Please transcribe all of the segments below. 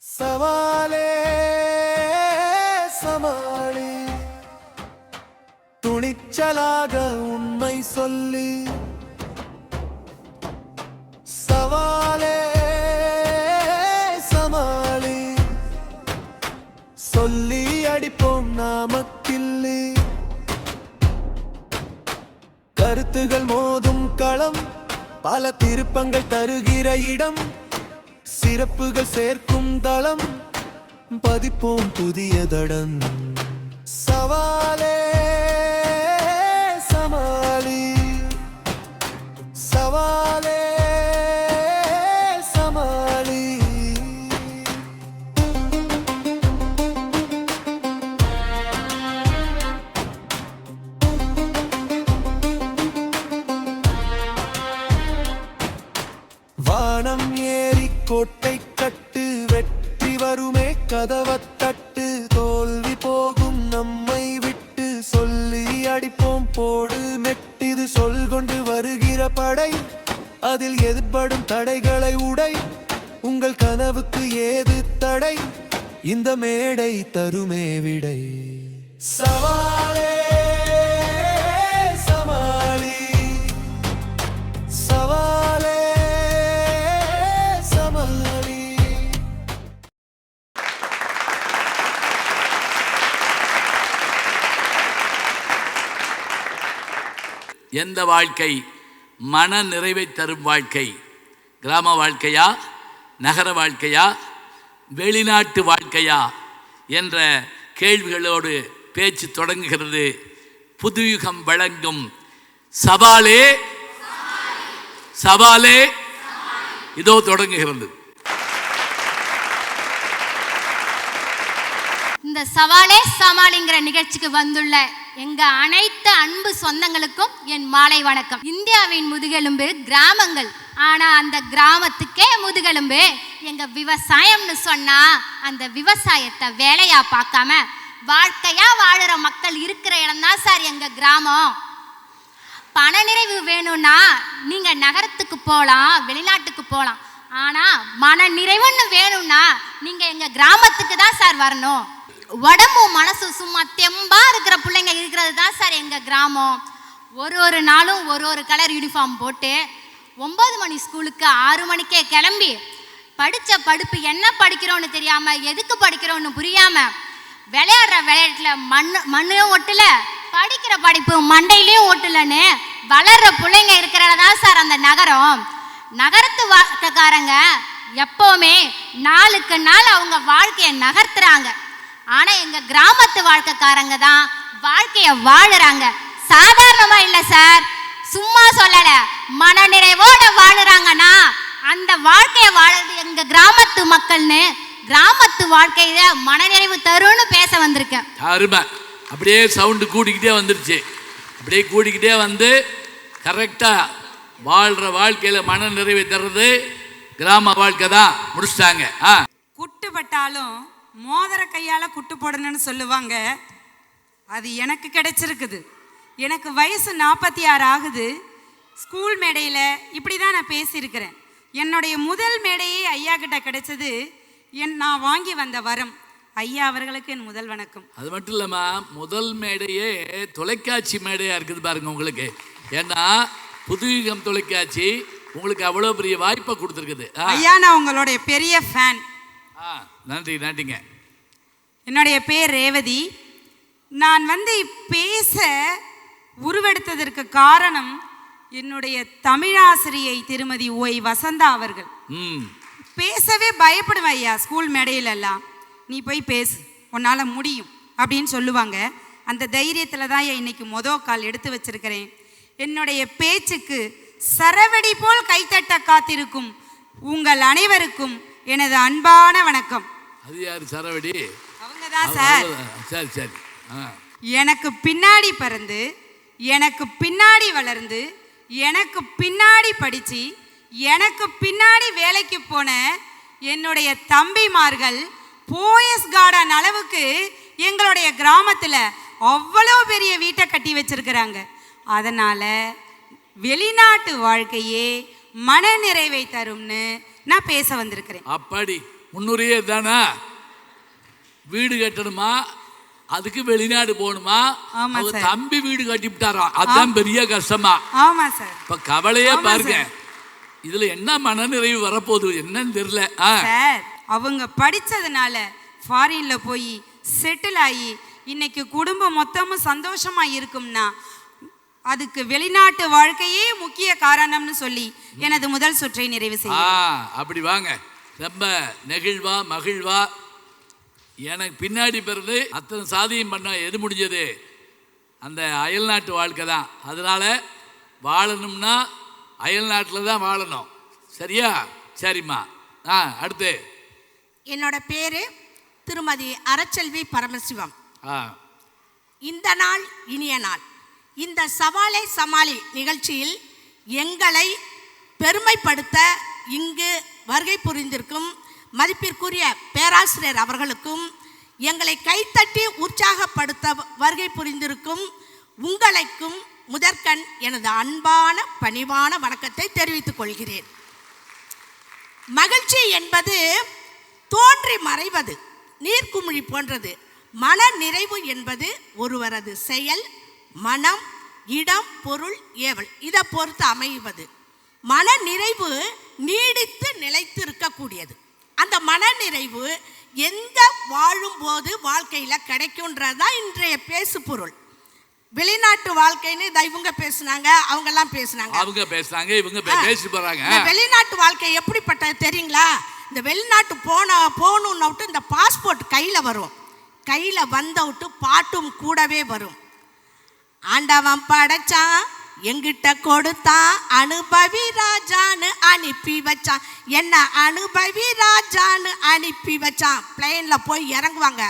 சவாலே சமாளி, துணிச்சலாக உண்மை சொல்லி. சவாலே சமாளி, சொல்லி அடிப்போம் நாமக்கில்லி. கருத்துகள் மோதும் களம், பல திருப்பங்கள் தருகிற இடம். சிறப்புகள் சேர்க்கும் தளம், பதிப்போம் புதிய தடம். சவாலே சமாளி, சவாலே சமாளி. வானம் ஏறி கோட்டை கட்டு, வெற்றி வருமே கதவத்தட்டு. தோல்வி போகும் நம்மை விட்டு, சொல்லி அடிப்போம் போடு மெட்டிது. சொல் கொண்டு வருகிற படை, அதில் எதிர்படும் தடைகளை உடை. உங்கள் கனவுக்கு ஏது தடை, இந்த மேடை தருமே விடை. சவாலே சமாளி, சவாலே சமாளி. எந்த வாழ்க்கை மன நிறைவை தரும் வாழ்க்கை? கிராம வாழ்க்கையா, நகர வாழ்க்கையா, வெளிநாட்டு வாழ்க்கையா என்ற கேள்விகளோடு பேச்சு தொடங்குகிறது. புதுயுகம் வழங்கும் சவாலே சவாலே இதோ தொடங்குகிறது. இந்த சவாலே சமாளிங்கிற நிகழ்ச்சிக்கு வந்துள்ள எங்க அனைத்து அன்பு சொந்தங்களுக்கும் என் மாலை வணக்கம். இந்தியாவின் முதுகெலும்பு கிராமங்கள், ஆனா அந்த கிராமத்துக்கே முதுகெலும்பு எங்க விவசாயம்னு சொன்னா, அந்த விவசாயத்தை வேலையா பார்க்காம வாழ்க்கையா வாழுற மக்கள் இருக்கிற இடம் தான் சார் எங்க கிராமம். பண நிறைவு வேணும்னா நீங்க நகரத்துக்கு போகலாம், வெளிநாட்டுக்கு போகலாம். ஆனா மன நிறைவுன்னு வேணும்னா நீங்க எங்க கிராமத்துக்கு தான் சார் வரணும். உடம்பும் மனசும் சும்மா தெம்பா இருக்கிற பிள்ளைங்க இருக்கிறது தான் சார் எங்க கிராமம். ஒரு நாளும் ஒரு கலர் யூனிஃபார்ம் போட்டு 9 மணி ஸ்கூலுக்கு 6 மணிக்கே கிளம்பி, படித்த படிப்பு என்ன படிக்கிறோன்னு தெரியாம, எதுக்கு படிக்கிறோன்னு புரியாம, விளையாடுற விளையாட்டுல மண்ணும் ஒட்டல, படிக்கிற படிப்பு மண்டையிலையும் ஒட்டலன்னு வளர்ற பிள்ளைங்க இருக்கிறதான் சார் அந்த நகரம். நகரத்து வாழ்க்கைக்காரங்க எப்பவுமே நாளுக்கு நாள் அவங்க வாழ்க்கையை நகர்த்துறாங்க. ஆனா எங்க கிராமத்து வாழ்க்கைக்காரங்க தான் வாழ்க்கைய வாழுறாங்க. சாதாரணமா இல்ல சார், சும்மா சொல்லல, மன நிறைவோட வாழுறாங்கன்னா அந்த வாழ்க்கைய வாழறது எங்க கிராமத்து மக்கள்னு, கிராமத்து வாழ்க்கையில மனநிறைவு தரும்னு பேச வந்திருக்கேன். அருமை. அப்படியே சவுண்டு கூடிக்கிட்டே வந்துருச்சு. அப்படியே கூடிக்கிட்டே வந்து கரெக்டா வாழ்ற வாழ்க்கையில மன நிறைவை தர்றது கிராம வாழ்க்கை தான். முடிச்சிட்டாங்க. குட்டுப்பட்டாலும் மோதிர கையால குட்டு போடணும்னு சொல்லுவாங்க. அது எனக்கு கிடைச்சிருக்குது. எனக்கு வயசு 46 ஆகுது. ஸ்கூல் மேடையில் இப்படி தான் நான் பேசியிருக்கிறேன். என்னுடைய முதல் மேடையே ஐயா கிட்ட கிடைச்சது. நான் வாங்கி வந்த வரம். ஐயா அவர்களுக்கு என் முதல் வணக்கம். அது மட்டும் இல்லாம முதல் மேடையே தொலைக்காட்சி மேடையா இருக்குது பாருங்க உங்களுக்கு. ஏன்னா புதுயுகம் தொலைக்காட்சி உங்களுக்கு அவ்வளோ பெரிய வாய்ப்பை கொடுத்துருக்குது. ஐயா நான் உங்களுடைய பெரிய ஃபேன். நன்றி நன்றிங்க. என்னுடைய பேர் ரேவதி. நான் பேச உருவெடுத்ததற்கு காரணம் என்னுடைய தமிழாசிரியை திருமதி ஓய் வசந்தா அவர்கள். பேசவே பயப்படுவேன் ஐயா. ஸ்கூல் மேடையிலெல்லாம் நீ போய் பேசு, உன்னால் முடியும் அப்படின்னு சொல்லுவாங்க. அந்த தைரியத்தில் தான் இன்னைக்கு கால் எடுத்து வச்சிருக்கிறேன். என்னுடைய பேச்சுக்கு சரவடி போல் கைத்தட்ட காத்திருக்கும் உங்கள் அனைவருக்கும் எனது அன்பான வணக்கம். அது யார் சரவடி? அவங்க தான் சார். சரி சரி. எனக்கு பின்னாடி பிறந்து, எனக்கு பின்னாடி வளர்ந்து, எனக்கு பின்னாடி படித்து, எனக்கு பின்னாடி வேலைக்கு போன என்னுடைய தம்பிமார்கள் போயஸ் கார்டன் அளவுக்கு எங்களுடைய கிராமத்தில் அவ்வளோ பெரிய வீட்டை கட்டி வச்சிருக்கிறாங்க. அதனால் வெளிநாட்டு வாழ்க்கையே மன நிறைவை தரும்னு நான் பேச வந்திருக்கிறேன். அப்படி முன்னுரையே தானா? வீடு கட்டணுமா, அதுக்கு வெளிநாடு போகணுமா, அவங்க தம்பி வீடு கட்டிவிட்டாராம், அதுதான் பெரிய கஷ்டமா. ஆமா சார். இப்ப கவலையே பாருங்க, இதுல என்ன மனநிறைவு வரப்போகுது என்னன்னு தெரியல. சார், அவங்க படிச்சதுனால ஃபாரின்ல போய் செட்டில் ஆகி இன்னைக்கு குடும்பம் மொத்தமும் சந்தோஷமா இருக்கும்னா அதுக்கு வெளிநாட்டு வாழ்க்கையே முக்கிய காரணம்னு சொல்லி எனது முதல் சுற்றை நிறைவு செய்ய. அப்படி வாங்க, ரொம்ப நெகிழ்வா மகிழ்வா. எனக்கு பின்னாடி பிறகு அத்தனை சாதியம் பண்ண எது முடிஞ்சது? அந்த அயல்நாட்டு வாழ்க்கை தான். அதனால வாழணும்னா அயல்நாட்டில் தான் வாழணும். சரியா? சரிம்மா. அடுத்து என்னோட பேரு திருமதி அறச்செல்வி பரமசிவம். இந்த நாள் இனிய நாள். இந்த சவாலே சமாளி நிகழ்ச்சியில் எங்களை பெருமைப்படுத்த இங்கு வருகை புரிந்திருக்கும் மதிப்பிற்குரிய பேராசிரியர் அவர்களுக்கும், எங்களை கைத்தட்டி உற்சாகப்படுத்த வருகை புரிந்திருக்கும் உங்களுக்கும் முதற்கண் எனது அன்பான பணிவான வணக்கத்தை தெரிவித்துக் கொள்கிறேன். மகிழ்ச்சி என்பது தோன்றி மறைவது, நீர்க்குமிழி போன்றது. மன நிறைவு என்பது ஒருவரது செயல், மனம், இடம், பொருள், ஏவல் இதை பொறுத்து அமைவது. மன நிறைவு நீடித்து நிலைத்து இருக்கக்கூடியது. அந்த மன நிறைவு எங்க வாழும்போது வாழ்க்கையில் கிடைக்கும்ன்றதான் இன்றைய பேசு பொருள். வெளிநாட்டு வாழ்க்கைன்னு இவங்க பேசுனாங்க, அவங்கெல்லாம் பேசுனாங்க, அவங்க பேசுறாங்க, இவங்க பேசி போறாங்க. வெளிநாட்டு வாழ்க்கை எப்படிப்பட்டது தெரியுங்களா? இந்த வெளிநாட்டு போகணும்னு விட்டு இந்த பாஸ்போர்ட் கையில் வரும், கையில் வந்த விட்டு பாட்டும் கூடவே வரும். ஆண்டவன் படைச்சான், எங்கிட்ட கொடுத்தான், அனுபவி ராஜான்னு அனுப்பி வச்சான், என்ன அனுபவி ராஜான்னு அனுப்பி வச்சான். பிளேன்ல போய் இறங்குவாங்க.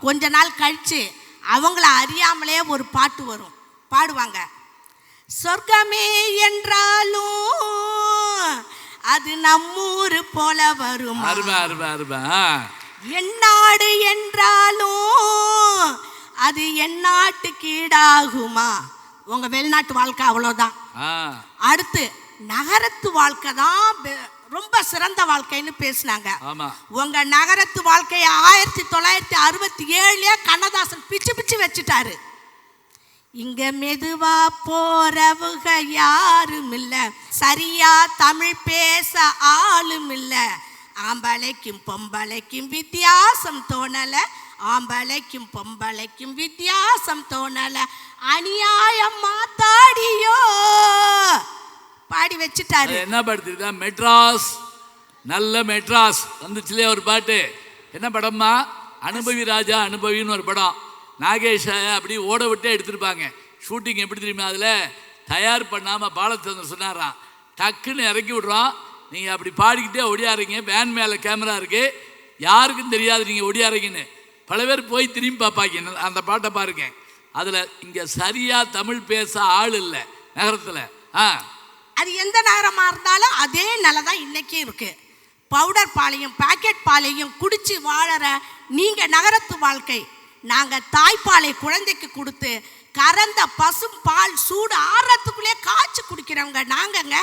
கொஞ்ச நாள் கழிச்சு அவங்கள அறியாமலே ஒரு பாட்டு வரும், பாடுவாங்க. சொர்க்கமே என்றாலும் அது நம்மூரு போல வரும், எந்நாடு என்றாலும் அது எந்நாட்டுக்கு ஈடாகுமா. உங்க வெளிநாட்டு வாழ்க்கை அவ்வளவுதான். அடுத்து நகரத்து வாழ்க்கை தான் ரொம்ப சிறந்த வாழ்க்கைன்னு பேசினாங்க. உங்க நகரத்து வாழ்க்கையை 1967 கண்ணதாசன் பிச்சு பிச்சு வச்சுட்டாரு. இங்க மெதுவா போறவுக யாரும் இல்ல, சரியா தமிழ் பேச ஆளும் இல்ல, ஆம்பளைக்கும் பொம்பளைக்கும் வித்தியாசம் தோணல, ஆம்பளைக்கும் பொம்பளைக்கும் வித்தியாசம் தோணல, அநியாயம் மாத்தாடியோ பாடி வச்சுட்டாரு. என்ன படுத்து? மெட்ராஸ், நல்ல மெட்ராஸ் வந்துச்சுலே ஒரு பாட்டு. என்ன படம்மா? அனுபவி ராஜா அனுபவின்னு ஒரு படம். நாகேஷ அப்படி ஓட விட்டே எடுத்திருப்பாங்க. ஷூட்டிங் எப்படி தெரியுமா? அதில் தயார் பண்ணாமல் பாலச்சந்திரன் சொன்னாராம், டக்குன்னு இறக்கி விட்றோம், நீங்கள் அப்படி பாடிக்கிட்டே ஒடியாரீங்க, வேன் மேலே கேமரா இருக்குது, யாருக்கும் தெரியாது நீங்கள் ஒடியாரீங்கன்னு. பல பேர் போய் திரும்பி பார்ப்பாங்க. அந்த பாட்டை பாருங்க. அதில் இங்கே சரியாக தமிழ் பேச ஆள் இல்லை நகரத்தில். அது எந்த நகரமாக இருந்தாலும் அதே நிலை தான் இன்றைக்கி இருக்குது. பவுடர் பாலையும் பாக்கெட் பாலையும் குடித்து வாழற நீங்கள் நகரத்து வாழ்க்கை. நாங்கள் தாய்ப்பாலை குழந்தைக்கு கொடுத்து கறந்த பசும் பால் சூடு ஆறத்துக்குள்ளே காய்ச்சி குடிக்கிறவங்க நாங்கங்க,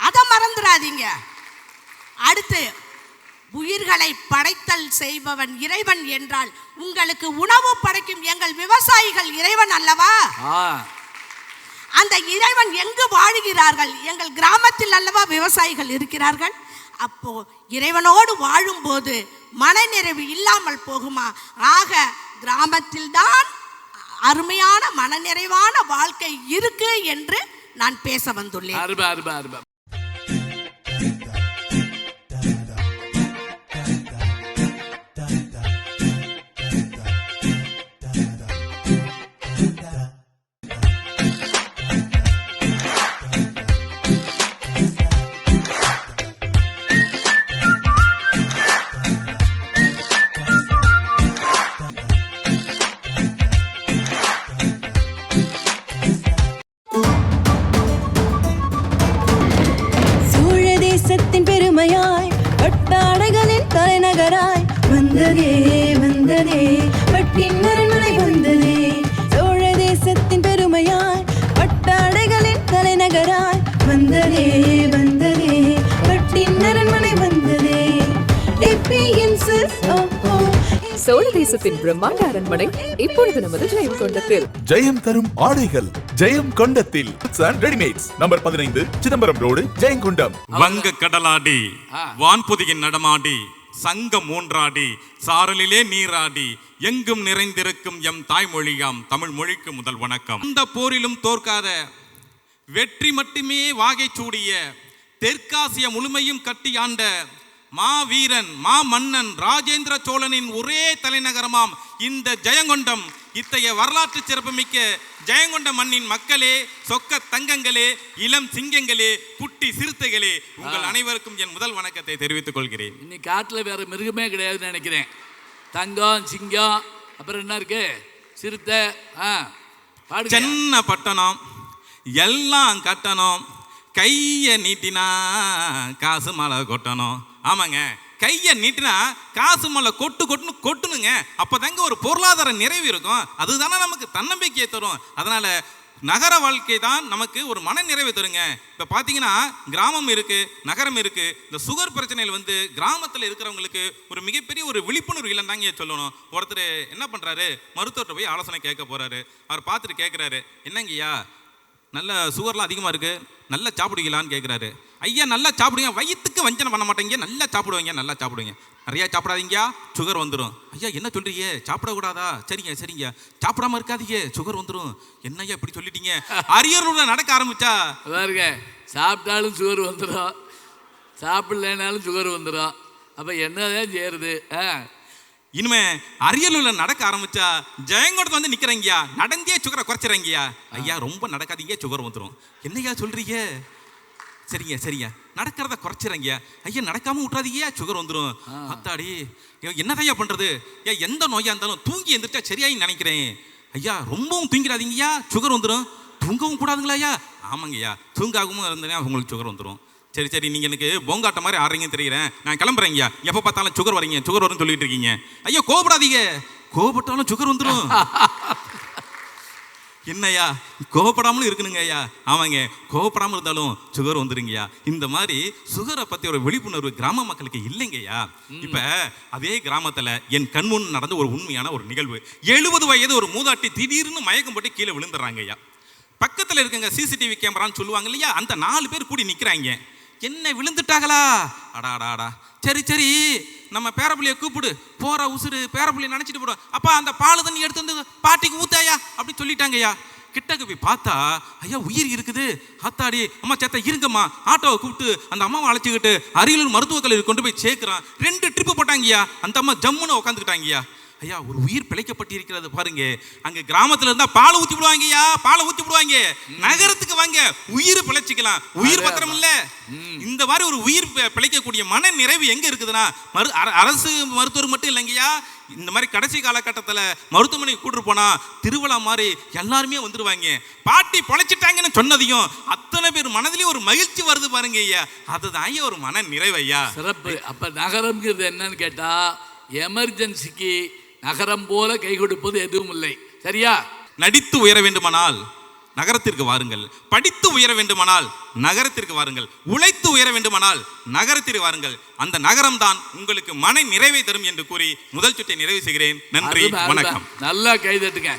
அதை மறந்துடாதீங்க. அடுத்து, உயிர்களை படைத்தல் செய்பவன் இறைவன் என்றால் உங்களுக்கு உணவு படைக்கும் எங்கள் விவசாயிகள் இறைவன் அல்லவா? அந்த இறைவன் எங்கு வாழுகிறார்கள்? எங்கள் கிராமத்தில் அல்லவா விவசாயிகள் இருக்கிறார்கள். அப்போ இறைவனோடு வாழும்போது மனநிறைவு இல்லாமல் போகுமா? ஆக கிராமத்தில் தான் அருமையான மனநிறைவான வாழ்க்கை இருக்கு என்று நான் பேச வந்துள்ளேன். தலைநகராய் வந்ததே வந்ததே பட்டின் அரண்மனை வந்ததே. சோழ தேசத்தின் பெருமையாய் பட்டாடைகளின் தலைநகராய் வந்ததே வந்ததே பட்டின் அரண்மனை வந்ததே. princess. Oh, oh. சோழ தேசத்தின் பிரம்மாண்ட அரண்மனை இப்பொழுது நமது ஜெயங்கொண்டத்தில். ஜெயம் தரும் ஆடைகள் ஜெயம் கொண்டத்தில் readymades number 15 Chidambaram road Jayankondam. வங்க கடலாடி வான்பொதியின் நடமாடி சங்கம் மூன்றாடி சாரலிலே நீராடி எங்கும் நிறைந்திருக்கும் எம் தாய்மொழியாம் தமிழ் மொழிக்கு முதல் வணக்கம். இந்த போரிலும் தோற்காத வெற்றி மட்டுமே வாகை சூடிய தெற்காசிய முழுமையும் கட்டி ஆண்ட மாவீரன் மா மன்னன் ராஜேந்திர சோழனின் ஒரே தலைநகரமாம் இந்த ஜெயங்கொண்டம். இத்தகைய வரலாற்று சிறப்புமிக்க ஜெயங்கொண்ட மண்ணின் மக்களே, சொக்க தங்கங்களே, இளம் சிங்கங்களே, குட்டி சிறுத்தைகளே, உங்கள் அனைவருக்கும் என் முதல் வணக்கத்தை தெரிவித்துக் கொள்கிறேன். இன்னைக்கு காட்டில் வேற மிருகமே கிடையாதுன்னு நினைக்கிறேன். தங்கம், சிங்கம், அப்புறம் என்ன இருக்கு, சிறுத்தை. சென்ன பட்டணம் எல்லாம் கட்டணும், கையை நீட்டினா காசு மலை கொட்டணும். ஆமாங்க, கையை நீட்டினா காசு மலை கொட்டுன்னு கொட்டணுங்க. அப்போதாங்க ஒரு பொருளாதார நிறைவு இருக்கும். அதுதானே நமக்கு தன்னம்பிக்கையை தரும். அதனால நகர வாழ்க்கை தான் நமக்கு ஒரு மன நிறைவு தருங்க. இப்போ பார்த்தீங்கன்னா கிராமம் இருக்குது, நகரம் இருக்குது. இந்த சுகர் பிரச்சனையில் வந்து கிராமத்தில் இருக்கிறவங்களுக்கு ஒரு மிகப்பெரிய ஒரு விழிப்புணர்வு இல்லைன்னு சொல்லணும். ஒருத்தர் என்ன பண்ணுறாரு, மருத்துவர்கிட்ட போய் ஆலோசனை கேட்க போகிறாரு. அவர் பார்த்துட்டு கேட்குறாரு, என்னங்கய்யா நல்ல சுகர்லாம் அதிகமாக இருக்குது, நல்லா சாப்பிடுவீங்களான்னு கேட்குறாரு. ஐயா நல்லா சாப்பிடுங்க, வயிற்றுக்கு வஞ்சனை பண்ண மாட்டேங்க, நல்லா சாப்பிடுவீங்க, நல்லா சாப்பிடுவீங்க, நிறையா சாப்பிடாதீங்க சுகர் வந்துடும். ஐயா என்ன சொல்கிறீங்க, சாப்பிடக்கூடாதா? சரிங்க சரிங்க, சாப்பிடாம இருக்காதீங்க சுகர் வந்துடும். என்னய்யா இப்படி சொல்லிட்டீங்க? அரியலூர்ல நடக்க ஆரம்பிச்சா பாருங்க, சாப்பிட்டாலும் சுகர் வந்துடும், சாப்பிடலனாலும் சுகர் வந்துடும். அப்போ என்னதான் செய்யறது? இனிமே அரியலூர்ல நடக்க ஆரம்பிச்சா ஜெயங்கொண்டத்துல வந்து நிக்கிறீங்கயா, நடந்தே சுகரை குறைச்சிறங்கய்யா. ஐயா ரொம்ப நடக்காதீங்க சுகர் வந்துடும். என்னையா சொல்றீங்க? சரிங்க சரிங்க, நடக்கிறத குறைச்சிறங்கய்யா. ஐயா நடக்காம விட்டுறாதீங்க சுகர் வந்துடும். அத்தாடி என்னதையா பண்றது? ஏன் எந்த நோயா இருந்தாலும் தூங்கி எந்திரிச்சா சரியாயின்னு நினைக்கிறேன். ஐயா ரொம்பவும் தூங்கிடாதீங்கய்யா சுகர் வந்துடும். தூங்கவும் கூடாதுங்களா ஐயா? ஆமாங்கய்யா, தூங்காகவும் இருந்தேன்னா உங்களுக்கு சுகர் வந்துடும். சரி சரி, நீங்கள் எனக்கு பொங்காட்ட மாதிரி ஆடுறீங்கன்னு தெரிகிறேன், நான் கிளம்புறேங்க. எப்போ பார்த்தாலும் சுகர் வரீங்க சுகர் வரும்னு சொல்லிட்டு இருக்கீங்க. ஐயா கோபப்படாதீங்க, கோபப்பட்டாலும் சுகர் வந்துடும். என்னையா கோபப்படாமலும் இருக்கணுங்க ஐயா? ஆமாங்க, கோபப்படாமல் இருந்தாலும் சுகர் வந்துருங்கய்யா. இந்த மாதிரி சுகரை பற்றி ஒரு விழிப்புணர்வு கிராம மக்களுக்கு இல்லைங்கய்யா. இப்போ அதே கிராமத்தில் என் கண்முன் நடந்த ஒரு உண்மையான ஒரு நிகழ்வு. 70 வயது ஒரு மூதாட்டி திடீர்னு மயக்கம் போட்டு கீழே விழுந்துடுறாங்க ஐயா. பக்கத்தில் இருக்குங்க சிசிடிவி கேமரான்னு சொல்லுவாங்க இல்லையா, அந்த 4 பேர் கூடி நிற்கிறாங்க. என்ன விழுந்துட்டாங்களா? அடாடாடா, சரி சரி நம்ம பேரப்பிள்ளையை கூப்பிடு, போகிற உசுறு பேரப்பிள்ளையை நினச்சிட்டு போடும். அப்பா அந்த பால் தண்ணி எடுத்து வந்து பாட்டிக்கு ஊத்தாயா அப்படி சொல்லிட்டாங்க ஐயா. கிட்டக்கு போய் பார்த்தா ஐயா உயிர் இருக்குது. ஆத்தாடி அம்மா சேத்த இருங்கம்மா, ஆட்டோவை கூப்பிட்டு அந்த அம்மாவை அழைச்சிக்கிட்டு அரியலூர் மருத்துவக் கல்லூரி கொண்டு போய் சேர்க்குறான். 2 ட்ரிப்பு போட்டாங்கய்யா. அந்த அம்மா ஜம்முன்னு உட்காந்துக்கிட்டாங்கய்யா. ஐயா ஒரு உயிர் பிழைக்கப்பட்டிருக்கிறது பாருங்க. அங்க கிராமத்துல இருந்தா பாலை ஊத்தி விடுவாங்க ஐயா, பாலை ஊத்தி விடுவாங்க. நகரத்துக்கு வாங்க, உயிர் பிழைச்சிக்கலாம், உயிர் பத்திரம் இல்ல. இந்த மாதிரி ஒரு உயிர் பிழைக்கக்கூடிய மன நிறைவு எங்க இருக்குதுன்னா அரசு மருத்துவர் மட்டும் இல்லைங்கய்யா. இந்த மாதிரி கடைசி காலகட்டத்தில் மருத்துவமனைக்கு கூட்டு போனா திருவிழா மாதிரி எல்லாருமே வந்துருவாங்க. பாட்டி பொழைச்சிட்டாங்கன்னு சொன்னதையும் அத்தனை பேர் மனதிலேயும் ஒரு மகிழ்ச்சி வருது பாருங்க ஐயா. அதுதான் ஐயா ஒரு மன நிறைவு ஐயா. சிறப்பு. அப்ப நகரம்ங்கிறது என்னன்னு கேட்டா, எமர்ஜென்சிக்கு நகரம் போல கை கொடுப்பது எதுவும் இல்லை. சரியா? நடித்து உயர வேண்டுமானால் நகரத்திற்கு வாருங்கள், படித்து உயர வேண்டுமானால் நகரத்திற்கு வாருங்கள், உழைத்து உயர வேண்டுமானால் நகரத்திற்கு வாருங்கள். அந்த நகரம் தான் உங்களுக்கு மன நிறைவை தரும் என்று கூறி முதல் சுற்றை நிறைவு செய்கிறேன். நன்றி, வணக்கம். நல்லா கைதட்டுங்க,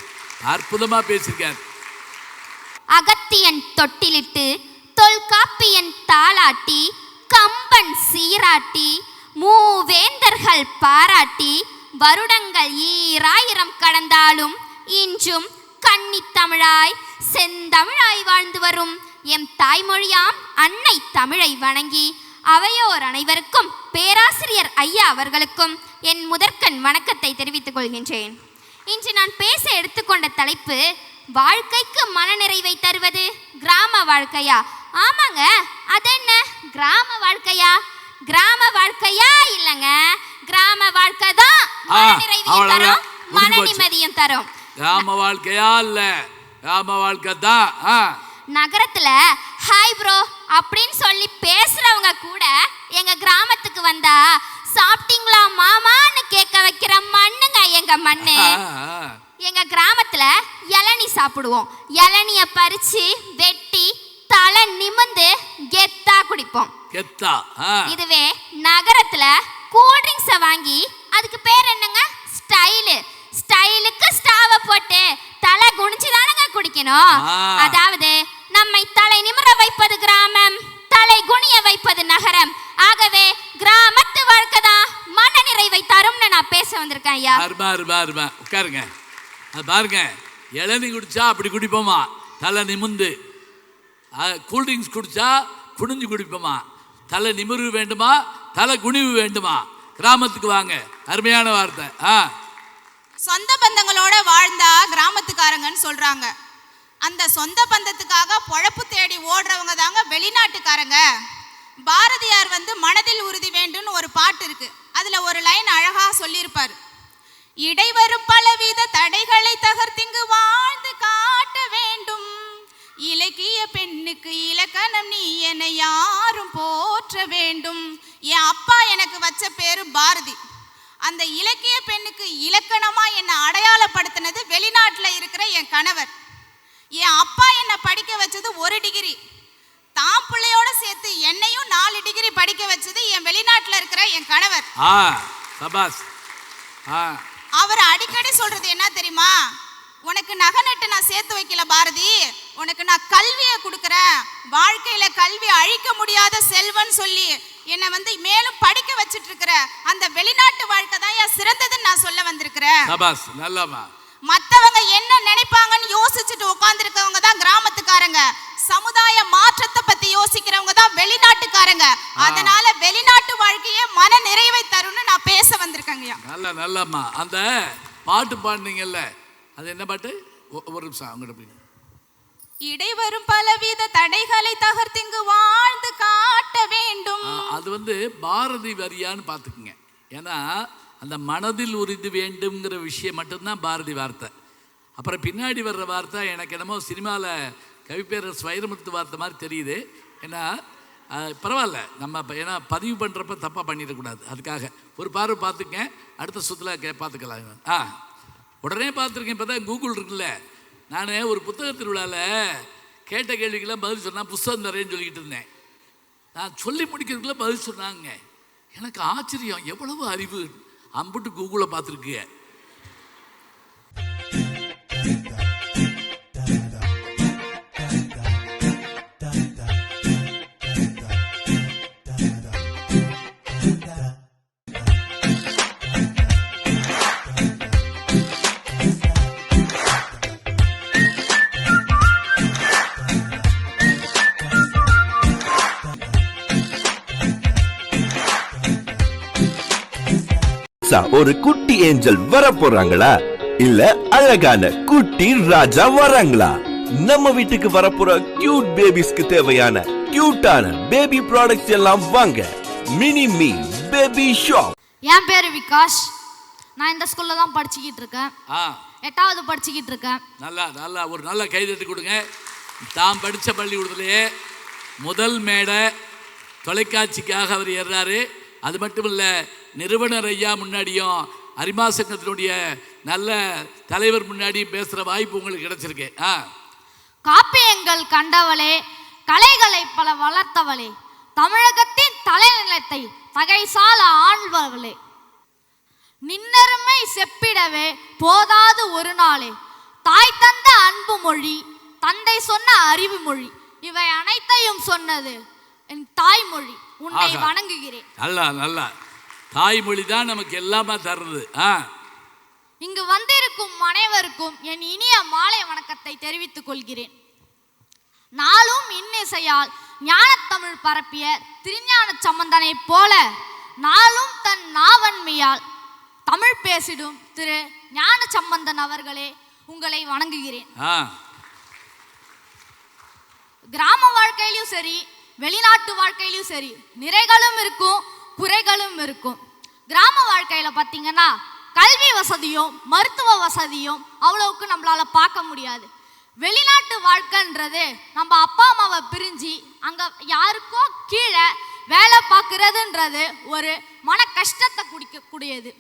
அற்புதமா பேசியிருக்கார். அகத்தியன் தொட்டிலிட்டு, தொல்காப்பியன் தாளாட்டி, கம்பன் சீராட்டி, மூவேந்தர்கள் பாராட்டி, வருடங்கள் 2000 கடந்தாலும் இன்றும் கன்னித்தமிழாய் செந்தமிழாய் வாழ்ந்து வரும் எம் தாய்மொழியாம் அன்னை தமிழை வணங்கி அவையோர் அனைவருக்கும் பேராசிரியர் ஐயா அவர்களுக்கும் என் முதற்கண் வணக்கத்தை தெரிவித்துக் கொள்கின்றேன். இன்று நான் பேச எடுத்துக்கொண்ட தலைப்பு, வாழ்க்கைக்கு மனநிறைவை தருவது கிராம வாழ்க்கையா? ஆமாங்க, அதென்ன கிராம வாழ்க்கையா? கிராம வாழ்க்கையா இல்லைங்க, கிராம வாழ்க்கை தான் மனநிறைவையும் தரும், மன நிம்மதியும் தரும். கிராம வாழ்க்கையா இல்ல, கிராம வாழ்க்கை தான். நகரத்துல ஹாய் ப்ரோ அப்படின்னு சொல்லி பேசுறவங்க கூட எங்க கிராமத்துக்கு வந்தா சாப்பிட்டீங்களா மாமான்னு கேட்க வைக்கிற மண்ணுங்க எங்க மண்ணு. எங்க கிராமத்துல இளநீ சாப்பிடுவோம். இளநிய பறிச்சு வெட்டி தலை நிமிந்து கெத்தா குடிப்போம். கெத்தா. இதுவே நகரத்துல கூல் ட்ரிங்க்ஸை வாங்கி அதுக்கு பேர் என்னங்க ஸ்டைலு, ஸ்டைலுக்கு ஸ்டாவை போட்டு தலை குனிஞ்சு தானங்க குடிக்கணும். அதாவது நம்மை தலை நிமிர வைப்பது கிராமம், தலை குனிய வைப்பது நகரம். ஆகவே கிராமத்து வாழ்க்கை தான் மன நிறைவை தரும்னு நான் பேச வந்திருக்கேன் ஐயா. உட்காருங்க. அது பாருங்க, இளநீ குடிச்சா அப்படி குடிப்போமா தலை நிமிந்து, கூல்ட்ரிங்க்ஸ் குடிச்சா குனிஞ்சு குடிப்போமா, தலை நிமிர்வு வேண்டுமா தலை குனிவு வேண்டுமா? கிராமத்துக்கு வாங்க. அருமையான வார்த்தை. சொந்த பந்தங்களோட வாழ்ந்தா கிராமத்துக்காரங்கன்னு சொல்றாங்க. அந்த சொந்த பந்தத்துக்காக பொழப்பு தேடி ஓடுறவங்க தாங்க வெளிநாட்டுக்காரங்க. பாரதியார் மனதில் உறுதி வேண்டும்னு ஒரு பாட்டு இருக்கு. அதுல ஒரு லைன் அழகா சொல்லியிருப்பார். இடைவரும் பலவித தடைகளை தகர்த்திங்கு வாழ்ந்து காட்ட வேண்டும், இலக்கிய பெண்ணுக்கு இலக்கணம் நீ என யாரும் போற்ற வேண்டும். என் அப்பா எனக்கு வச்ச பேரு பாரதி. அந்த இலக்கிய பெண்ணுக்கு இலக்கணமா என்னை அடையாளப்படுத்தினது வெளிநாட்டில் இருக்கிற என் கணவர். என் அப்பா என்னை படிக்க வச்சது 1 டிகிரி, தான் பிள்ளையோட சேர்த்து என்னையும் 4 டிகிரி படிக்க வச்சது என் வெளிநாட்டில் இருக்கிற என் கணவர். அவர் அடிக்கடி சொல்றது என்ன தெரியுமா? உனக்கு நகை நட்டு நான் சேர்த்து வைக்கல பாரதி, உனக்கு நான் கல்வியை கொடுக்குறேன், வாழ்க்கையில கல்வி அழிக்க முடியாத செல்வன் சொல்லி என்னை மேலும் படிக்க வச்சிட்டு இருக்கிற அந்த வெளிநாட்டு வாழ்க்கை தான் என் சிறந்ததுன்னு நான் சொல்ல வந்திருக்கிறேன். மற்றவங்க என்ன நினைப்பாங்கன்னு யோசிச்சுட்டு உட்கார்ந்துருக்கவங்க தான் கிராமத்துக்காரங்க. சமுதாய மாற்றத்தை பத்தி யோசிக்கிறவங்க தான் வெளிநாட்டுக்காரங்க. அதனால வெளிநாட்டு வாழ்க்கையே மன நிறைவை தரும்னு நான் பேச வந்திருக்கேங்க. நல்லம்மா. அந்த பாட்டு பாடுனீங்கல்ல, அது என்ன பாட்டு? ஒரு நிமிஷம் அவங்ககிட்ட போய். இடைவரும் பலவித தடைகளை தகர்த்திங்கு வாழ்ந்து காட்ட வேண்டும். அது பாரதி வரியான்னு பார்த்துக்குங்க. ஏன்னா அந்த மனதில் உறுதி வேண்டும்ங்கிற விஷயம் மட்டும்தான் பாரதி வார்த்தை. அப்புறம் பின்னாடி வர்ற வார்த்தை எனக்கு என்னமோ சினிமாவில் கவிப்பேரரசு வைரமுத்து வார்த்தை மாதிரி தெரியுது. ஏன்னா பரவாயில்ல, நம்ம ஏன்னா பதிவு பண்ணுறப்ப தப்பாக பண்ணிடக்கூடாது. அதுக்காக ஒரு பார்வை பார்த்துக்கங்க, அடுத்த சுற்றில் பார்த்துக்கலாம். உடனே பார்த்துருக்கேன். இப்போ தான் கூகுள் இருக்குல்ல, நான் ஒரு புத்தக திருவிழாவில் கேட்ட கேள்விக்கெல்லாம் பதில் சொன்னால் புத்தகம் தரேன்னு சொல்லிக்கிட்டு இருந்தேன். நான் சொல்லி முடிக்கிறதுக்குள்ள பதில் சொன்னாங்க. எனக்கு ஆச்சரியம், எவ்வளவு அறிவு அம்புட்டு கூகுளை பார்த்துருக்கு. ஒரு குட்டி ஏஞ்சல் வர போறாங்களா, இல்ல அழகான குட்டி ராஜா வராங்களா? நம்ம வீட்டுக்கு வரப்போற கியூட் பேபிஸ்க்கு தேவையான கியூட்டான பேபி ப்ராடக்ட்ஸ் எல்லாம் வாங்க மினி மீ பேபி ஷாப். என் பேரு விகாஷ். நான் இந்த ஸ்கூல்ல தான் படிச்சுக்கிட்டு இருக்கேன். 8வது படிச்சுக்கிட்டு இருக்கேன். நல்லா ஒரு நல்ல கைதட்டி கொடுங்க. தான் படித்த பள்ளிக்கூடத்திலேயே முதல் மேடை தொலைக்காட்சிக்காக அவர் ஏறாரு. அது மட்டும் இல்லை, நிறுவனர் ஐயா முன்னாடியும் அரிமா சங்கத்தினுடைய நல்ல தலைவர் முன்னாடியும் பேசுகிற வாய்ப்பு உங்களுக்கு கிடைச்சிருக்கு. காப்பியங்கள் கண்டவளே, கலைகளை பல வளர்த்தவளே, தமிழகத்தின் தலைநிலத்தை தகைசால ஆழ்பவளே, நின்னருமை செப்பிடவே போதாது ஒரு நாளே, தாய் தந்த அன்பு மொழி, தந்தை சொன்ன அறிவு மொழி, இவை அனைத்தையும் சொன்னது என் தாய்மொழி. உன்னை வணங்குகிறேன். நல்லா தாய்மொழி தான் நமக்கு எல்லாமே தருது. இங்கு வந்திருக்கும் அனைவருக்கும் என் இனிய மாலை வணக்கத்தை தெரிவித்துக் கொள்கிறேன். நாளும் இன்னிசையால் ஞானத்தமிழ் பரப்பிய திருஞான சம்பந்தனை போல நாளும் தன் நாவன்மையால் தமிழ் பேசிடும் திரு ஞான சம்பந்தன் அவர்களே, உங்களை வணங்குகிறேன். கிராம வாழ்க்கையிலும் சரி, வெளிநாட்டு வாழ்க்கையிலும் சரி, நிறைகளும் இருக்கும், குறைகளும் இருக்கும். கிராம வாழ்க்கையில பார்த்தீங்கன்னா கல்வி வசதியும் மருத்துவ வசதியும் அவ்வளவுக்கு நம்மளால பார்க்க முடியாது. வெளிநாட்டு வாழ்க்கைன்றது நம்ம அப்பா அம்மாவை பிரிஞ்சு அங்க யாருக்கோ கீழே வேலை பார்க்கறதுன்றது ஒரு மன கஷ்டத்தை குடிக்கக்கூடியது.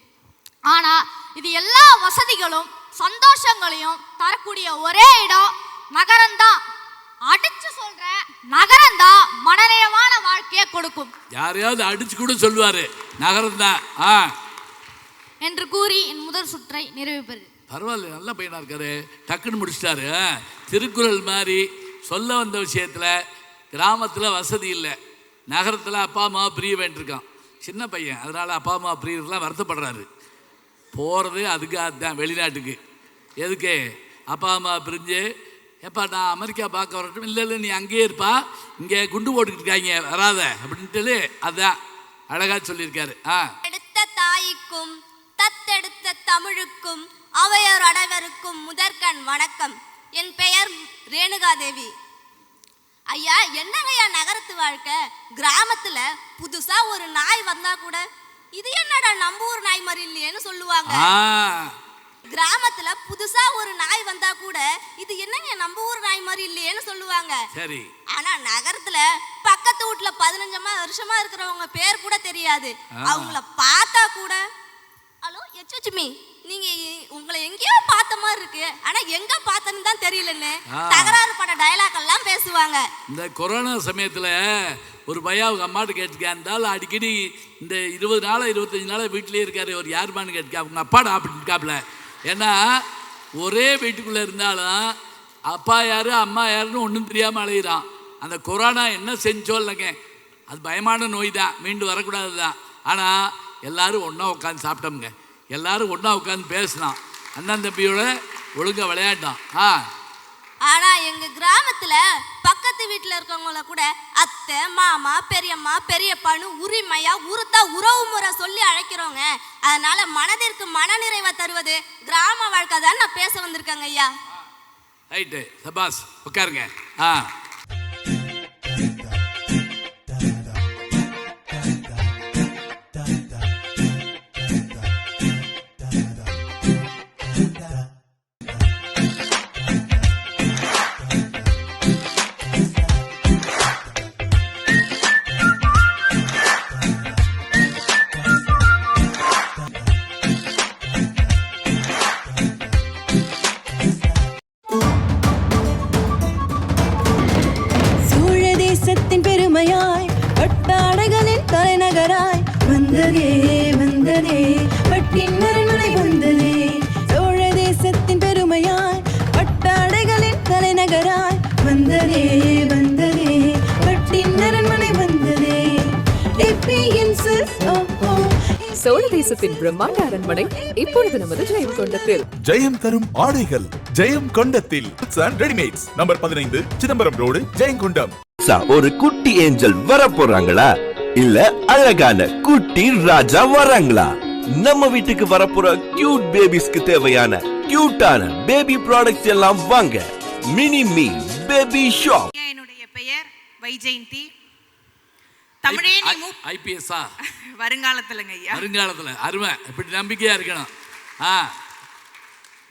ஆனா இது எல்லா வசதிகளும் சந்தோஷங்களையும் தரக்கூடிய ஒரே இடம் நகரம்தான். அடிச்சு சொல்ற நகரம் தான் மனநிறைவான வாழ்க்கையை கொடுக்கும். யாரையாவது அடிச்சு கூட சொல்லுவாரு நகரம் தான் என்று கூறி என் முதல் சுற்றை நிறைவு பெறுது. பரவாயில்ல, நல்ல பையனா இருக்காரு, டக்குன்னு முடிச்சிட்டாரு. திருக்குறள் மாதிரி சொல்ல வந்த விஷயத்துல கிராமத்தில் வசதி இல்லை, நகரத்தில் அப்பா அம்மா பிரிய வேண்டியிருக்கான். சின்ன பையன், அதனால் அப்பா அம்மா பிரியறதுலாம் வருத்தப்படுறாரு. போகிறது அதுக்கு அதுதான், வெளிநாட்டுக்கு. எதுக்கு? அப்பா அம்மா பிரிஞ்சு எப்பா நான் அமெரிக்கா பார்க்க வரட்டும், இல்லை இல்லை நீ அங்கேயே இருப்பா, இங்கே குண்டு போட்டுக்கிட்டு இருக்காங்க வராத அப்படின்ட்டு அதுதான் அழகாக சொல்லியிருக்காரு. எடுத்த தாய்க்கும் தத்தெடுத்த தமிழுக்கும் அவையோர் அனைவருக்கும் முதற்கண் வணக்கம். என் பெயர் ரேணுகாதேவி. ஐயா, என்னங்கய்யா நகரத்து வாழ்க்கை? கிராமத்துல புதுசா ஒரு நாய் வந்தா கூட இது என்னடா நம்ம ஊர் நாய் மாதிரி இல்லையேன்னு சொல்லுவாங்க. கிராமத்துல புதுசா ஒரு நாய் வந்தா கூட இது என்னங்க நம்ம ஊர் நாய் மாதிரி இல்லையேன்னு சொல்லுவாங்க. சரி. ஆனா நகரத்துல பக்கத்து வீட்டுல 15 வருஷமா இருக்கிறவங்க பேர் கூட தெரியாது. அவங்கள பார்த்தா கூட ஹலோ எச்சுமி நீங்க உங்களை எங்கேயோ பார்த்த மாதிரி இருக்கு, ஆனா எங்க பார்த்தன்னு தான் தெரியலன்னு தகராறு பட டயலாக் எல்லாம் பேசுவாங்க. இந்த கொரோனா சமயத்துல ஒரு பையன் அவங்க அம்மாட்ட கேட்டுக்க, இருந்தாலும் அடிக்கடி இந்த 20 நாளா 25 நாளா வீட்டிலேயே இருக்காரு, ஒரு யாருமான்னு கேட்டுக்க, அவங்க அப்பாடா அப்படின்னு இருக்காப்புல. ஏன்னா ஒரே வீட்டுக்குள்ளே இருந்தாலும் அப்பா யார் அம்மா யாருன்னு ஒன்றும் தெரியாமல் அழைகிறான். அந்த கொரோனா என்ன செஞ்சோ இல்லைங்க, அது பயமான நோய் தான், மீண்டு வரக்கூடாது தான். ஆனால் எல்லோரும் ஒன்றா உட்காந்து சாப்பிட்டோம்ங்க, எல்லோரும் ஒன்றா உட்காந்து பேசினான், அண்ணன் தம்பியோட ஒழுங்காக விளையாட்டான். ஆனா எங்க கிராமத்துல பக்கத்து வீட்டுல இருக்கவங்கள கூட அத்தை மாமா பெரியம்மா பெரியப்பான்னு உரிமையா உருத்தா உறவு முறை சொல்லி அழைக்கிறோங்க. அதனால மனதிற்கு மனநிறைவை தருவது கிராம வாழ்க்கை தான் நான் பேச வந்திருக்கேங்க ஐயா. ரைட்டு, சபாஸ், உட்காருங்க. பெருமையாய் பட்டாடைகளின் தலைநகராய் வந்ததே வந்ததே பட்டின் அரண்மனை வந்ததே. சோழ தேசத்தின் பெருமையாய் பட்டாடைகளின் தலைநகராய் வந்ததே வந்ததே பட்டின் அரண்மனை வந்ததே. சோழ தேசத்தின் பிரம்மாண்ட அரண்மனை இப்பொழுது நமது ஜெயம் கொண்டத்தில். ஜெயம் தரும் ஆடைகள் ஜெயம் கொண்டத்தில் readymades number 15 Chidambaram road Jayankondam. ஒரு குட்டி ஏஞ்சல் வர போறாங்களா இல்ல அழகான குட்டி ராஜா வராங்களா? நம்ம வீட்டுக்கு வரப்போற கியூட் பேபிஸ்க்கு தேவையான கியூட்டான பேபி ப்ராடக்ட்ஸ் எல்லாம் வாங்க மினி மீ பேபி ஷாப். என்னுடைய பெயர் வைஜெயந்தி. தமிழே நீ ஐபிஎஸ்ஆ வருங்காலத்துலங்க ஐயா, வருங்காலத்துல அருமை, இப்படி நம்பிக்கையா இருக்கணும்.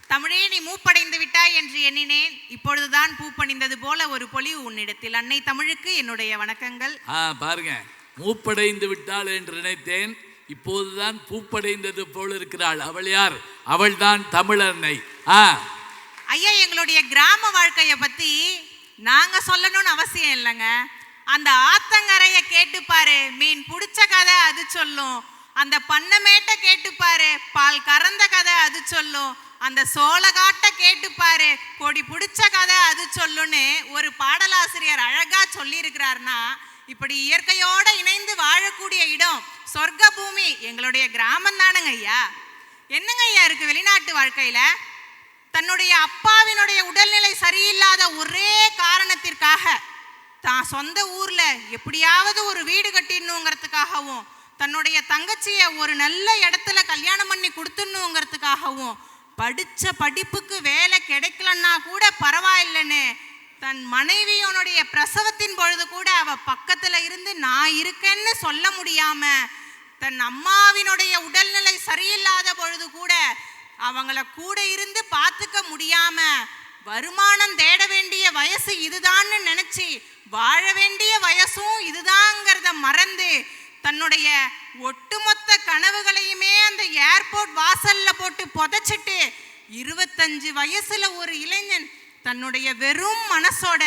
தமிழே நீ மூப்படைந்து விட்டாய் என்று எண்ணினேன், இப்பொழுதுதான் பூப்பணிந்தது போல ஒரு பொலிவு உன்னிடத்தில். அன்னை தமிழுக்கு என்னுடைய வணக்கங்கள். பாருங்க, மூப்படைந்து விட்டாள் என்று நினைத்தேன், இப்போதுதான் பூப்படைந்தது போல இருக்கிறாள். அவள் யார்? அவள் தான் தமிழன்னை. ஐயா, எங்களுடைய கிராம வாழ்க்கையை பத்தி நாங்க சொல்லணும்னு அவசியம் இல்லைங்க. அந்த ஆத்தங்கரைய கேட்டுப்பாரு, மீன் புடிச்ச கதை அது சொல்லும். அந்த பண்ணமேட்ட கேட்டுப்பாரு, பால் கறந்த கதை அது சொல்லும். அந்த சோளகாட்ட கேட்டுப்பாரு, கொடி பிடிச்ச கதை அது சொல்லுன்னு ஒரு பாடலாசிரியர் அழகா சொல்லி இருக்கிறார்னா, இப்படி இயற்கையோட இணைந்து வாழக்கூடிய இடம் சொர்க்க பூமி எங்களுடைய கிராமம் தானுங்க ஐயா. என்னங்க ஐயா இருக்கு வெளிநாட்டு வாழ்க்கையில? தன்னுடைய அப்பாவினுடைய உடல்நிலை சரியில்லாத ஒரே காரணத்திற்காக தான் சொந்த ஊர்ல எப்படியாவது ஒரு வீடு கட்டிடணுங்கிறதுக்காகவும், தன்னுடைய தங்கச்சியை ஒரு நல்ல இடத்துல கல்யாணம் பண்ணி கொடுத்துடணுங்கிறதுக்காகவும், படிச்ச படிப்புக்கு வேலை கிடைக்கலன்னா கூட பரவாயில்லைன்னு தன் மனைவியோனுடைய பிரசவத்தின் பொழுது கூட அவ பக்கத்துல இருந்து நான் இருக்கேன்னு சொல்ல முடியாம, தன் அம்மாவினுடைய உடல்நிலை சரியில்லாத பொழுது கூட அவங்கள கூட இருந்து பார்த்துக்க முடியாம, வருமானம் தேட வேண்டிய வயசு இதுதான்னு நினைச்சு வாழ வேண்டிய வயசும் இதுதாங்கிறத மறந்து தன்னுடைய ஒட்டுமொத்த கனவுகளையுமே அந்த ஏர்போர்ட் வாசல்ல போட்டு புதைச்சிட்டு 25 வயசுல ஒரு இளைஞன் தன்னுடைய வெறும் மனசோட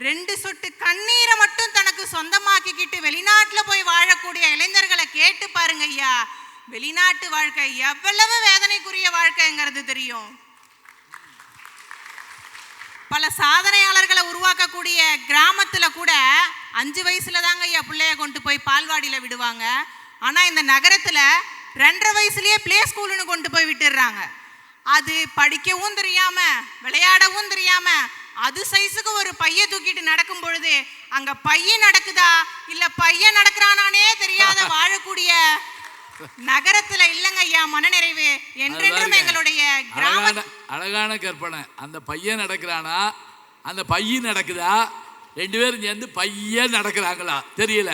2 சொட்டு கண்ணீரை மட்டும் தனக்கு சொந்தமாக்கிக்கிட்டு வெளிநாட்டுல போய் வாழக்கூடிய இளைஞர்களை கேட்டு பாருங்க ஐயா. வெளிநாட்டு வாழ்க்கை எவ்வளவு வேதனைக்குரிய வாழ்க்கைங்கிறது தெரியும். பல சாதனையாளர்களை உருவாக்கக்கூடிய கிராமத்துல கூட 5 வயசுல தாங்க ஐயா பிள்ளைய கொண்டு போய் பால்வாடியில விடுவாங்க. ஆனா இந்த நகரத்துல 2.5 வயசுலயே பிளே ஸ்கூல்னு கொண்டு போய் விட்டுடுறாங்க. அது படிக்கவும் தெரியாம விளையாடவும் தெரியாம அது சைஸுக்கு ஒரு பைய தூக்கிட்டு நடக்கும் பொழுது அங்க பையன் நடக்குதா இல்ல பையன் நடக்கிறானே தெரியாத வாழக்கூடிய நகரத்துல இல்லங்க ஐயா மனநிறைவு. என்றென்றும் எங்களுடைய அழகான கற்பனை. அந்த பையன் நடக்கிறானா அந்த பையன் நடக்குதா, 2 பேரும் சேர்ந்து பையன் நடக்கிறாங்களா தெரியல.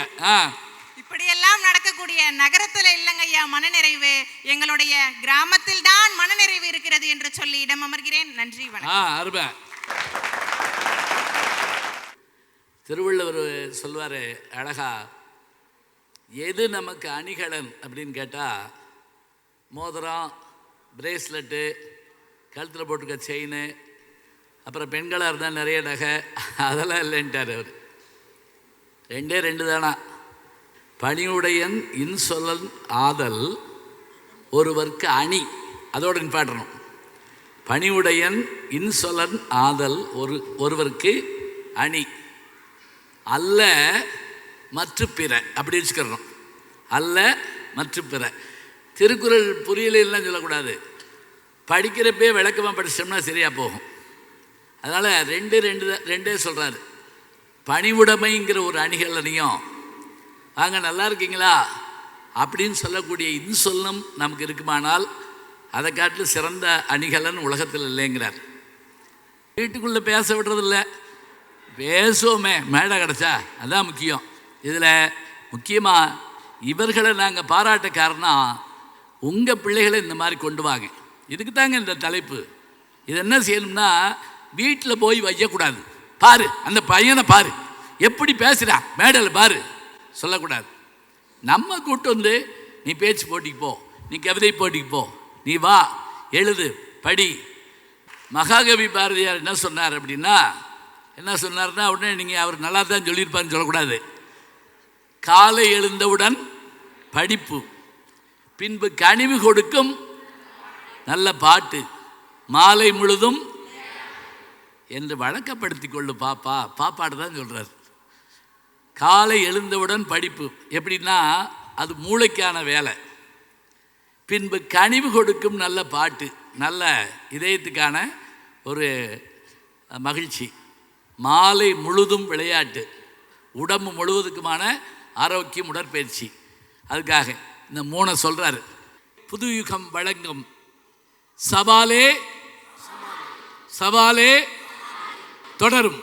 இப்படியெல்லாம் நடக்கக்கூடிய நகரத்துல இல்லங்க ஐயா மனநிறைவு. எங்களுடைய கிராமத்தில் தான் மனநிறைவு இருக்கிறது என்று சொல்லி இடம் அமர்கிறேன். நன்றி, வணக்கம். அருமை. திருவள்ளுவர் சொல்வாரு அழகா, எது நமக்கு அணிகலன் அப்படின்னு கேட்டால் மோதிரம், பிரேஸ்லெட்டு, கழுத்தில் போட்டுக்க செயின், அப்புறம் பெண்களாக இருந்தால் நிறைய நகை, அதெல்லாம் இல்லைன்ட்டார் அவர். 2 தானா. பணிவுடையன் இன்சொல்லன் ஆதல் ஒருவர்க்கு அணி. அதோடு நிப்பாட்டணும். பணிவுடையன் இன்சொல்லன் ஆதல் ஒருவருக்கு அணி அல்ல மற்ற பிற. அப்படி வச்சுக்கிறோம். அல்ல மற்ற பிற. திருக்குறள் புரியலாம் சொல்லக்கூடாது. படிக்கிறப்பே விளக்கமாக படிச்சிட்டோம்னா சரியாக போகும். அதனால் 2 சொல்கிறாரு. பணிவுடைமைங்கிற ஒரு அணிகலனையும் வாங்க நல்லா இருக்கீங்களா அப்படின்னு சொல்லக்கூடிய இன்சொல்லும் நமக்கு இருக்குமானால் அதை காட்டிலும் சிறந்த அணிகலன் உலகத்தில் இல்லைங்கிறார். வீட்டுக்குள்ளே பேச விடுறதில்ல, பேசுவோமே மேடை கிடச்சா, அதுதான் முக்கியம். இதில் முக்கியமாக இவர்களை நாங்கள் பாராட்ட காரணம் உங்கள் பிள்ளைகளை இந்த மாதிரி கொண்டு வாங்க. இதுக்கு தாங்க இந்த தலைப்பு. இது என்ன செய்யணும்னா வீட்டில் போய் வைக்கக்கூடாது. பாரு அந்த பையனை பாரு எப்படி பேசுகிறான் மேடையில் பாரு சொல்லக்கூடாது. நம்ம கூட்டு வந்து நீ பேச்சு போட்டிக்கு போ, நீ கவிதை போட்டிக்கு போ, நீ வா எழுது படி. மகாகவி பாரதியார் என்ன சொன்னார் அப்படின்னா, என்ன சொன்னார்னா உடனே நீங்கள் அவர் நல்லா தான் சொல்லியிருப்பாருன்னு சொல்லக்கூடாது. காலை எழுந்தவுடன் படிப்பு, பின்பு கனிவு கொடுக்கும் நல்ல பாட்டு, மாலை முழுதும் என்று வழக்கப்படுத்தி கொள்ளு பாப்பா. பாப்பாடு தான் சொல்கிறார். காலை எழுந்தவுடன் படிப்பு எப்படின்னா அது மூளைக்கான வேலை. பின்பு கனிவு கொடுக்கும் நல்ல பாட்டு, நல்ல இதயத்துக்கான ஒரு மகிழ்ச்சி. மாலை முழுதும் விளையாட்டு, உடம்பு முழுவதுக்குமான ஆரோக்கியம், உடற்பயிற்சி. அதுக்காக இந்த 3 சொல்கிறாரு. புதுயுகம் வழங்கும் சவாலே சவாலே தொடரும்.